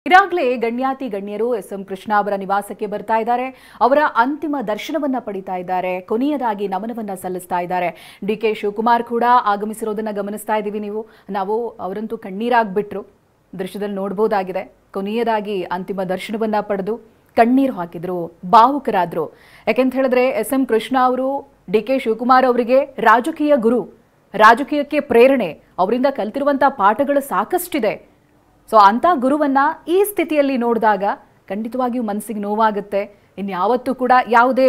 ಈಗಾಗಲೇ ಗಣ್ಯಾತಿ ಗಣ್ಯರು ಎಸ್.ಎಂ. ಕೃಷ್ಣ ಅವರ ನಿವಾಸಕ್ಕೆ ಬರ್ತಾ ಇದ್ದಾರೆ. ಅವರ ಅಂತಿಮ ದರ್ಶನವನ್ನ ಪಡಿತಾ ಇದ್ದಾರೆ. ಕೊನೆಯದಾಗಿ ನಮನವನ್ನ ಸಲ್ಲಿಸ್ತಾ ಇದ್ದಾರೆ. ಡಿ.ಕೆ. ಶಿವಕುಮಾರ್ ಕೂಡ ಆಗಮಿಸಿರೋದನ್ನ ಗಮನಿಸ್ತಾ ಇದ್ದೀವಿ. ನಾವು ಅವರಂತೂ ಕಣ್ಣೀರಾಗ್ಬಿಟ್ರು. ದೃಶ್ಯದಲ್ಲಿ ನೋಡಬಹುದಾಗಿದೆ. ಕೊನೆಯದಾಗಿ ಅಂತಿಮ ದರ್ಶನವನ್ನ ಪಡೆದು ಕಣ್ಣೀರು ಹಾಕಿದ್ರು, ಭಾವುಕರಾದ್ರು. ಯಾಕೆಂತ ಹೇಳಿದ್ರೆ ಎಸ್.ಎಂ. ಕೃಷ್ಣ ಅವರು ಡಿ.ಕೆ. ಶಿವಕುಮಾರ್ ಅವರಿಗೆ ರಾಜಕೀಯ ಗುರು, ರಾಜಕೀಯಕ್ಕೆ ಪ್ರೇರಣೆ, ಅವರಿಂದ ಕಲ್ತಿರುವಂತಹ ಪಾಠಗಳು ಸಾಕಷ್ಟಿದೆ. ಸೊ ಅಂತ ಗುರುವನ್ನ ಈ ಸ್ಥಿತಿಯಲ್ಲಿ ನೋಡಿದಾಗ ಖಂಡಿತವಾಗಿಯೂ ಮನಸ್ಸಿಗೆ ನೋವಾಗುತ್ತೆ. ಇನ್ಯಾವತ್ತೂ ಕೂಡ ಯಾವುದೇ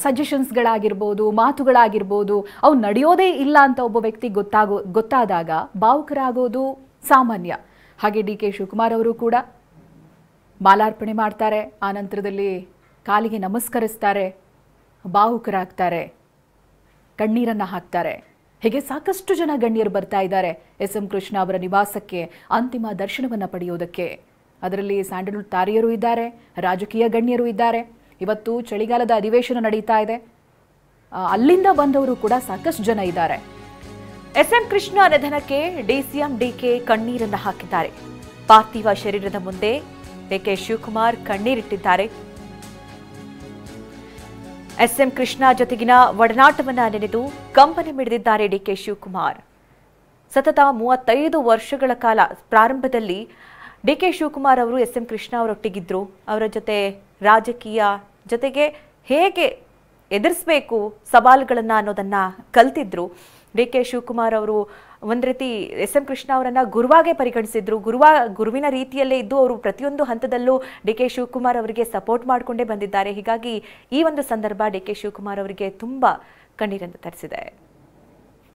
ಸಜೆಷನ್ಸ್ಗಳಾಗಿರ್ಬೋದು, ಮಾತುಗಳಾಗಿರ್ಬೋದು, ಅವು ನಡೆಯೋದೇ ಇಲ್ಲ ಅಂತ ಒಬ್ಬ ವ್ಯಕ್ತಿ ಗೊತ್ತಾದಾಗ ಭಾವುಕರಾಗೋದು ಸಾಮಾನ್ಯ. ಹಾಗೆ ಡಿ.ಕೆ. ಶಿವಕುಮಾರ್ ಅವರು ಕೂಡ ಮಾಲಾರ್ಪಣೆ ಮಾಡ್ತಾರೆ. ಆ ನಂತರದಲ್ಲಿ ಕಾಲಿಗೆ ನಮಸ್ಕರಿಸ್ತಾರೆ, ಭಾವುಕರಾಗ್ತಾರೆ, ಕಣ್ಣೀರನ್ನ ಹಾಕ್ತಾರೆ. ಹೀಗೆ ಸಾಕಷ್ಟು ಜನ ಗಣ್ಯರು ಬರ್ತಾ ಇದ್ದಾರೆ ಎಸ್.ಎಂ. ಕೃಷ್ಣ ಅವರ ನಿವಾಸಕ್ಕೆ ಅಂತಿಮ ದರ್ಶನವನ್ನ ಪಡೆಯೋದಕ್ಕೆ. ಅದರಲ್ಲಿ ಸ್ಯಾಂಡಲ್ವುಡ್ ತಾರೆಯರು ಇದ್ದಾರೆ, ರಾಜಕೀಯ ಗಣ್ಯರು ಇದ್ದಾರೆ. ಇವತ್ತು ಚಳಿಗಾಲದ ಅಧಿವೇಶನ ನಡೀತಾ ಇದೆ. ಅಲ್ಲಿಂದ ಬಂದವರು ಕೂಡ ಸಾಕಷ್ಟು ಜನ ಇದ್ದಾರೆ. ಎಸ್.ಎಂ. ಕೃಷ್ಣ ನಿಧನಕ್ಕೆ ಡಿಸಿಎಂ ಡಿ.ಕೆ. ಕಣ್ಣೀರನ್ನ ಹಾಕಿದ್ದಾರೆ. ಪಾರ್ಥಿವ ಶರೀರದ ಮುಂದೆ ಡಿ.ಕೆ. ಶಿವಕುಮಾರ್ ಕಣ್ಣೀರಿಟ್ಟಿದ್ದಾರೆ. ಎಸ್.ಎಂ. ಕೃಷ್ಣ ಜೊತೆಗಿನ ಒಡನಾಟವನ್ನ ನೆನೆದು ಕಂಬನಿ ಮಿಡಿದಿದ್ದಾರೆ ಡಿ.ಕೆ. ಶಿವಕುಮಾರ್. ಸತತ 35 ವರ್ಷಗಳ ಕಾಲ ಪ್ರಾರಂಭದಲ್ಲಿ ಡಿ.ಕೆ. ಶಿವಕುಮಾರ್ ಅವರು ಎಸ್.ಎಂ. ಕೃಷ್ಣ ಅವರೊಟ್ಟಿಗಿದ್ರು. ಅವರ ಜೊತೆ ರಾಜಕೀಯ ಜೊತೆಗೆ ಹೇಗೆ ಎದುರಿಸಬೇಕು ಸವಾಲುಗಳನ್ನ ಅನ್ನೋದನ್ನ ಕಲ್ತಿದ್ರು. ಡಿ.ಕೆ. ಶಿವಕುಮಾರ್ ಅವರು ಒಂದ್ ರೀತಿ ಎಸ್.ಎಂ. ಕೃಷ್ಣ ಅವರನ್ನ ಗುರುವಾಗೇ ಪರಿಗಣಿಸಿದ್ರು. ಗುರುವಿನ ರೀತಿಯಲ್ಲೇ ಇದ್ದು ಅವರು ಪ್ರತಿಯೊಂದು ಹಂತದಲ್ಲೂ ಡಿ.ಕೆ. ಶಿವಕುಮಾರ್ ಅವರಿಗೆ ಸಪೋರ್ಟ್ ಮಾಡಿಕೊಂಡೇ ಬಂದಿದ್ದಾರೆ. ಹೀಗಾಗಿ ಈ ಒಂದು ಸಂದರ್ಭ ಡಿ.ಕೆ. ಶಿವಕುಮಾರ್ ಅವರಿಗೆ ತುಂಬಾ ಕಣ್ಣೀರನ್ನು ತರಿಸಿದೆ.